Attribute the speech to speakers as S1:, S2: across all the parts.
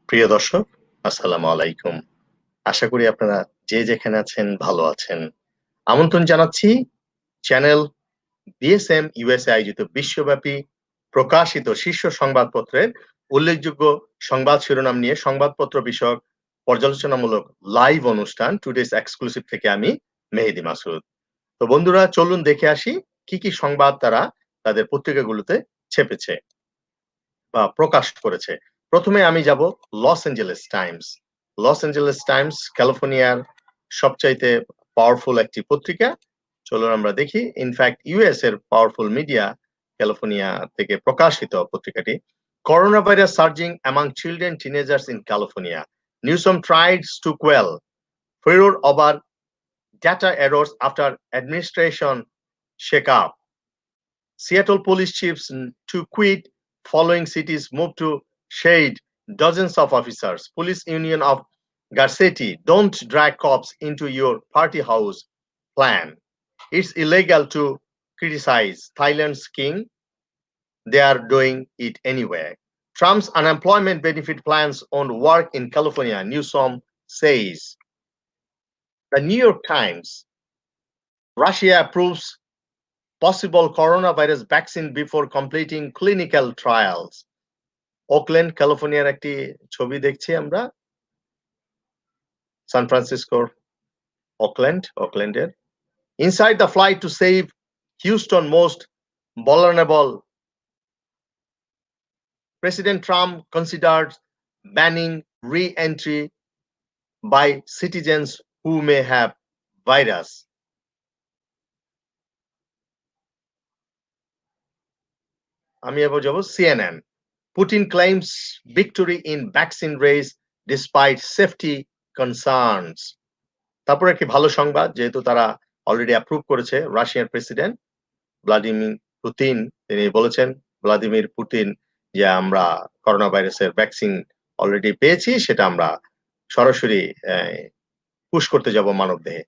S1: প্রিয় দর্শক, আসসালামু আলাইকুম। আশা করি আপনারা যে যেখানে আছেন ভালো আছেন। আমন্ত্রণ জানাচ্ছি চ্যানেল BSM-USA আয়োজিত বিশ্বব্যাপী প্রকাশিত শীর্ষ সংবাদপত্রের উল্লেখযোগ্য সংবাদ শিরোনাম নিয়ে সংবাদপত্র বিষয়ক পর্যালোচনামূলক লাইভ অনুষ্ঠান টুডেস এক্সক্লুসিভ থেকে আমি মেহেদী মাসুদ। তো বন্ধুরা, চলুন দেখে আসি কি কি সংবাদ তারা তাদের পত্রিকাগুলোতে ছেপেছে বা প্রকাশ করেছে। প্রথমে আমি যাব Los Angeles Times. Los Angeles Times ক্যালিফোর্নিয়ার সবচাইতে পাওয়ারফুল একটি পত্রিকা। চলুন আমরা দেখি। ইনফ্যাক্ট ইউএস এর পাওয়ারফুল মিডিয়া ক্যালিফোর্নিয়া থেকে প্রকাশিত পত্রিকাটি। Corona virus surging among children teenagers in California, Newsom tries to quell furor over data errors after administration shake-up. Seattle police chiefs to quit following cities move to shade dozens of officers. Police Union of Garcetti, don't drag cops into your party house plan. It's illegal to criticize Thailand's king. They are doing it anyway. Trump's unemployment benefit plans on work in California, Newsom says. The New York Times, Russia approves possible coronavirus vaccine before completing clinical trials. Oakland ক্যালিফোর্নিয়ার একটি ছবি দেখছি আমরা, সান ফ্রান্সিসকোর ওকল্যান্ডের। Inside the flight to save Houston most vulnerable, President Trump considered banning re-entry by citizens who may have virus. আমি এবার যাব CNN. Putin claims victory in vaccine race despite safety concerns. তারপর একটি ভালো সংবাদ, যেহেতু তারা অলরেডি অ্যাপ্রুভ করেছে, রাশিয়ার প্রেসিডেন্ট ভ্লাদিমির পুতিন, তিনি বলেছেন ভ্লাদিমির পুতিন যে আমরা করোনা ভাইরাসের ভ্যাকসিন অলরেডি পেয়েছি, সেটা আমরা সরাসরি পুশ করতে যাব মানবদেহে।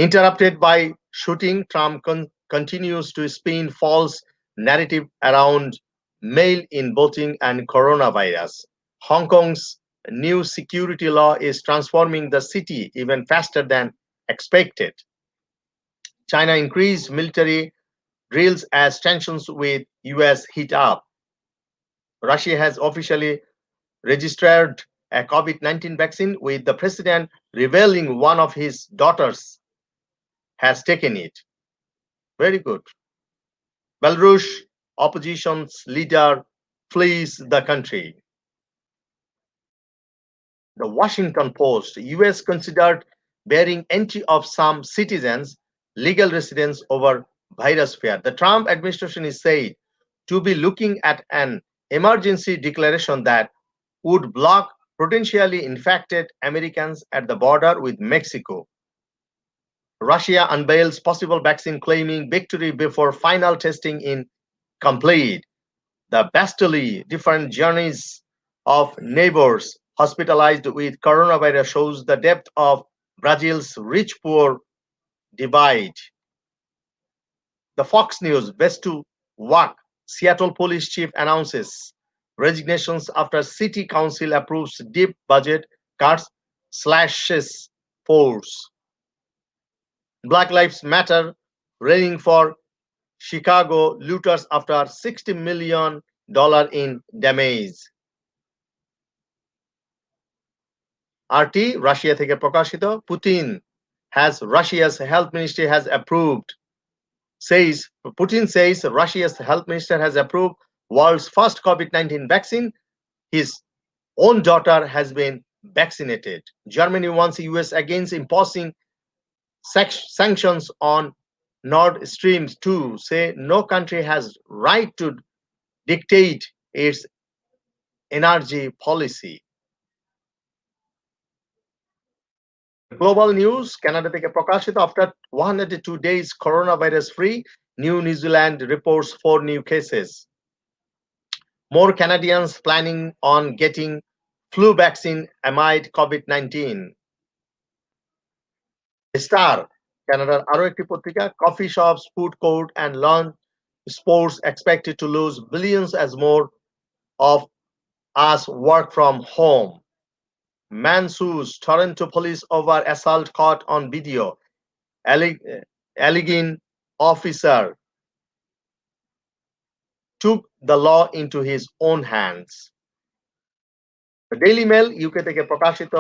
S1: Interrupted by shooting, Trump continues to spin false narrative around mail-in voting and coronavirus. Hong Kong's new security law is transforming the city even faster than expected. China increased military drills as tensions with US heat up. Russia has officially registered a COVID-19 vaccine, with the president revealing one of his daughters has taken it. Very good. Belarus opposition's leader flees the country. The Washington Post, US considered bearing entry of some citizens' legal residence over virus fear. The Trump administration is said to be looking at an emergency declaration that would block potentially infected Americans at the border with Mexico. Russia unveils possible vaccine claiming victory before final testing in complete. The vastly different journeys of neighbors hospitalized with coronavirus shows the depth of Brazil's rich-poor divide. The Fox News, best to work, Seattle police chief announces resignations after city council approves deep budget cuts, slashes force. Black Lives Matter rallying for Chicago looters after $60 million in damage. RT, Russia থেকে প্রকাশিত, Putin Russia's health ministry has approved, Putin says Russia's health minister has approved world's first COVID-19 vaccine. His own daughter has been vaccinated. Germany wants US against imposing sanctions on Nord Stream 2, say no country has right to dictate its energy policy. Global News, Canada থেকে প্রকাশিত, after 102 days coronavirus free, New Zealand reports 4 new cases. More Canadians planning on getting flu vaccine amid COVID-19. Star, Canadaর আরো একটি পত্রিকা, coffee shops, food court and lawn sports expected to lose billions as more of us work from home. Man sues Toronto police over assault caught on video. Alleging officer took the law into his own hands. The Daily Mail UK থেকে প্রকাশিত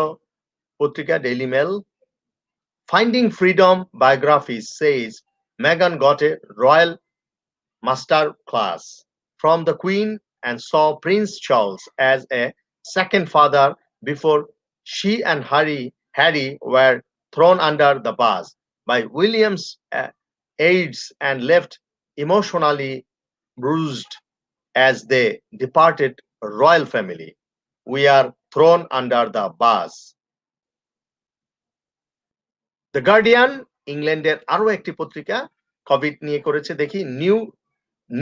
S1: পত্রিকা Daily Mail, Finding Freedom biography says Meghan got a royal master class from the Queen and saw Prince Charles as a second father before she and Harry were thrown under the bus by William's aides and left emotionally bruised as they departed royal family. We are thrown under the bus. The Guardian, ইংল্যান্ডের আরো একটি পত্রিকা Covid নিয়ে করেছে, দেখি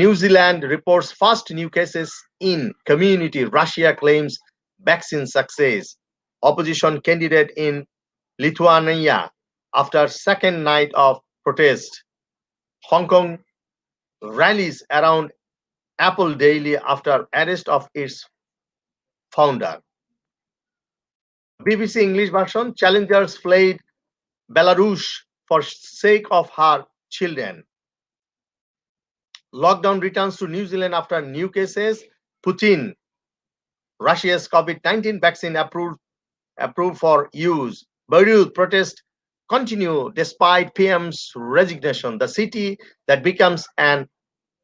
S1: New Zealand reports first new cases in community. Russia claims vaccine success. Opposition candidate in Lithuania after second night of protest. Hong Kong rallies around Apple daily after arrest of its founder. BBC English version, challengers fled Belarus for sake of her children. Lockdown returns to New Zealand after new cases. Putin, Russia's COVID-19 vaccine approved for use. Beirut protests continue despite PM's resignation. The city that becomes an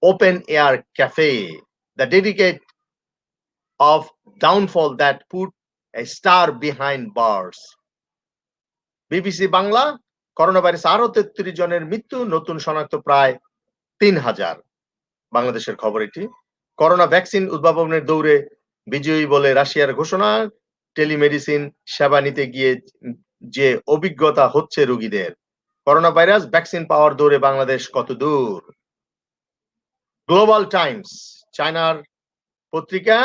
S1: open-air cafe. The dedicate of downfall that put a star behind bars. BBC Bangla, corona virus আরো 33 জনের মৃত্যু, নতুন শনাক্ত প্রায় 3000। বাংলাদেশের খবর এটি। Corona vaccine উদ্ভাবনের দৌড়ে বিজয়ী বলে রাশিয়ার ঘোষণা। টেলিমেডিসিন সেবা নিতে গিয়ে যে অভিজ্ঞতা হচ্ছে রোগীদের। করোনা ভাইরাস ভ্যাকসিন পাওয়ার দৌড়ে বাংলাদেশ কত দূর? গ্লোবাল টাইমস, চায়নার পত্রিকা,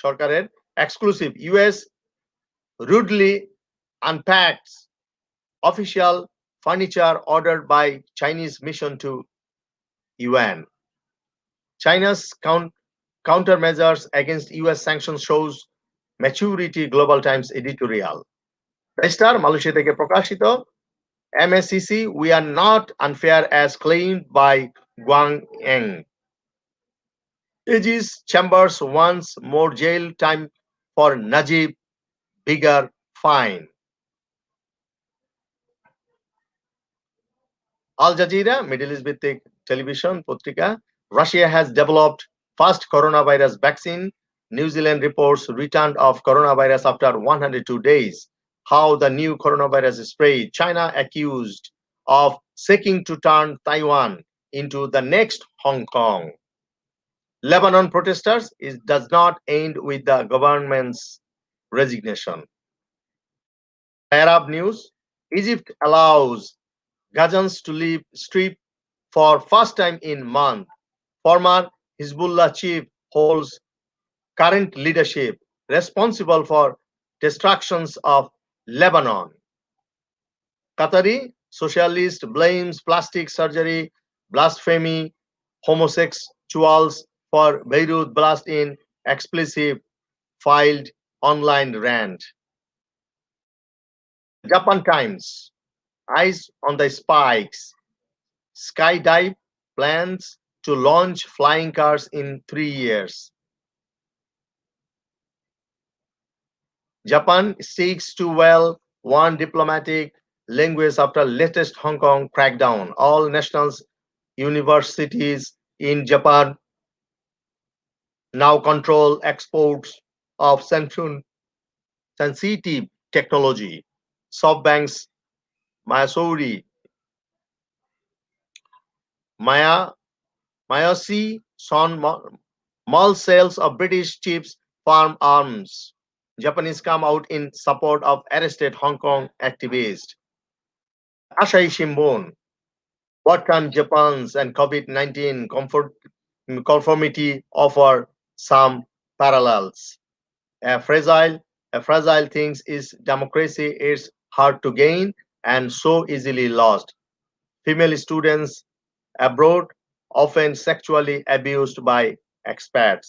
S1: সরকারের exclusive, US rudely unpacks official furniture ordered by Chinese mission to UN. China's countermeasures against US sanctions shows maturity. Global Times editorial. The Star, Malaysia থেকে প্রকাশিত, MACC, we are not unfair as claimed by Guang Eng. Aegis Chambers wants more jail time for Najib, bigger fine. Al Jazeera, Middle East ভিত্তিক television পত্রিকা, Russia has developed first coronavirus vaccine. New Zealand reports return of coronavirus after 102 days. How the new coronavirus spread. China accused of seeking to turn Taiwan into the next Hong Kong. Lebanon protesters does not end with the government's resignation. Arab news, Egypt allows Gazans to leave street for first time in month. Former Hezbollah chief holds current leadership responsible for destructions of Lebanon. Qatari socialist blames plastic surgery, blasphemy, homosexuals for Beirut blast in Xclusive filed online rant. Japan Times, eyes on the spikes. Skydive plans to launch flying cars in 3 years. Japan sticks to well-worn diplomatic language after latest Hong Kong crackdown. All national universities in Japan now control exports of sensitive technology. SoftBank's Mayosi son mall sales of British chips farm arms. Japanese come out in support of arrested Hong Kong activist. Asahi Shimbun, what can Japan's and COVID-19 conformity offer some parallels? A fragile thing is democracy. It's hard to gain and so easily lost. Female students abroad often sexually abused by expats.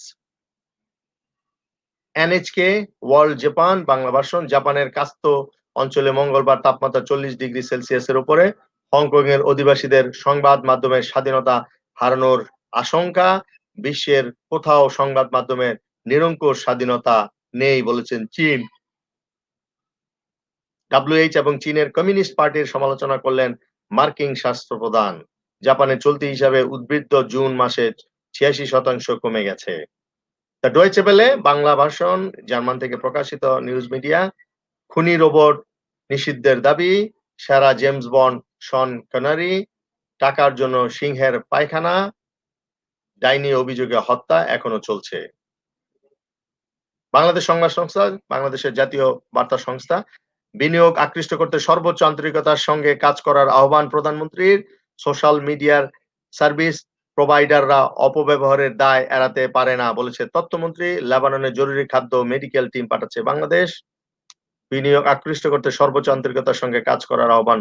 S1: NHK world Japan Bangla version. জাপানের কাস্তো অঞ্চলে মঙ্গলবার তাপমাত্রা 40 degree সেলসিয়াসের উপরে। Hong Kong এর অধিবাসীদের সংবাদ মাধ্যমের স্বাধীনতা হারানোর আশঙ্কা। বিশ্বের কোথাও সংবাদ মাধ্যমের নিরঙ্কুশ স্বাধীনতা নেই বলেছেন চীন। WHO এবং চীনের কমিউনিস্ট পার্টির সমালোচনা করলেন মার্কিন স্বাস্থ্যপ্রধান। জাপানের চলতি হিসাবে উদ্বৃত্ত জুন মাসে 86% কমে গেছে। The Deutsche Welle Bangla version German থেকে প্রকাশিত নিউজ মিডিয়া। খুনি রোবট নিষিদ্ধের দাবি। সেরা জেমস বন্ড শন কনারি। টাকার জন্য সিংহের পায়খানা। ডাইনি অভিযোগে হত্যা এখনো চলছে। বাংলাদেশ সংবাদ সংস্থা, বাংলাদেশের জাতীয় বার্তা সংস্থা। বিনিয়োগ আকৃষ্ট করতে সর্বোচ্চ আন্তরিকতার সঙ্গে কাজ করার আহ্বান প্রধানমন্ত্রীর। সোশ্যাল মিডিয়ার সার্ভিস প্রোভাইডাররা অপব্যবহারের দায় এড়াতে পারে না বলেছে তথ্যমন্ত্রী। লেবাননে জরুরি খাদ্য মেডিকেল টিম পাঠাচ্ছে বাংলাদেশ। বিনিয়োগ আকৃষ্ট করতে সর্বোচ্চ আন্তরিকতার সঙ্গে কাজ করার আহ্বান।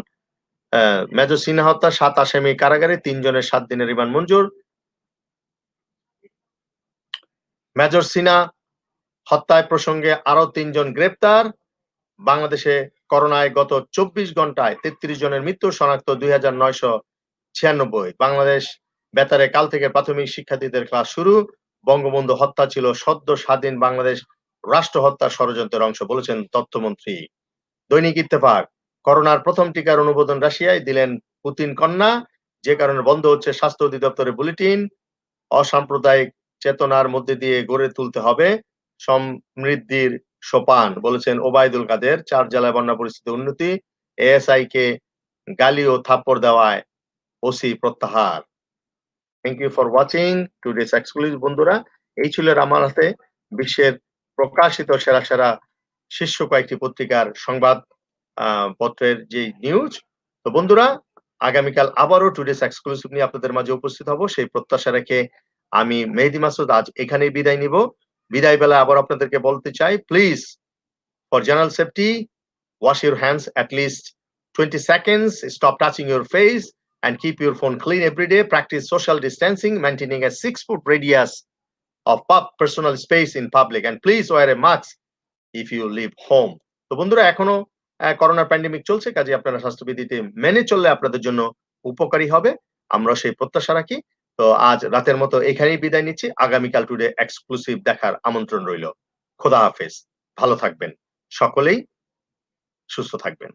S1: মেজর সিনহা হত্যা 7 আসামি কারাগারে, 3 জনের 7 দিনের রিমান্ড মঞ্জুর। মেজর সিনহা হত্যায় প্রসঙ্গে আরো 3 জন গ্রেপ্তার। বাংলাদেশে করোনায় গত 24 ঘন্টায় 33 জনের মৃত্যু, শনাক্ত 2996। বাংলাদেশ বেতারে কাল থেকে প্রাথমিক শিক্ষার্থীদের ক্লাস শুরু। বঙ্গবন্ধু হত্যা ছিল সদ্য স্বাধীন বাংলাদেশ রাষ্ট্র হত্যার ষড়যন্ত্রের অংশ বলেছেন তথ্যমন্ত্রী। দৈনিক ইত্তেফাক, করোনার প্রথম টিকার অনুমোদন রাশিয়ায় দিলেন পুতিন কন্যা, যে কারণে বন্ধ হচ্ছে স্বাস্থ্য অধিদপ্তরের বুলেটিন। অসাম্প্রদায়িক চেতনার মধ্যে দিয়ে গড়ে তুলতে হবে সমৃদ্ধির সোপান বলেছেন ওবায়দুল কাদের। 4 জেলায় বন্যা পরিস্থিতি উন্নতি। এএসআই কে গালি ও থাপ্পড় দেওয়ায় ওসি প্রত্যাহার। Thank you for watching today's exclusive. বন্ধুরা, এই ছিল আমার হাতে বিশ্বের প্রকাশিত সেরা সেরা শীর্ষ কয়েকটি পত্রিকার সংবাদ পত্রের যে নিউজ। তো বন্ধুরা, আগামীকাল আবারও টুডেস এক্সক্লুসিভ নিয়ে আপনাদের মাঝে উপস্থিত হব সেই প্রত্যাশা রেখে আমি মেহেদী মাসুদ আজ এখানেই বিদায় নিব। বিদায় বেলা আবার আপনাদেরকে বলতে চাই, please for general safety wash your hands at least 20 seconds, stop touching your face and keep your phone clean every day. Practice social distancing, maintaining a 6-foot radius of personal space in public, and please wear a mask if you leave home. তো বন্ধুরা, এখনো corona pandemic চলছে, কাজে আপনারা স্বাস্থ্যবিধিতে মেনে চললে আপনাদের জন্য উপকারী হবে, আমরা সেই প্রত্যাশা রাখি। তো আজ রাতের মতো এখানেই বিদায় নিচ্ছি। আগামীকাল টুডে এক্সক্লুসিভ দেখার আমন্ত্রণ রইল। খোদা হাফেজ, ভালো থাকবেন, সকলেই সুস্থ থাকবেন।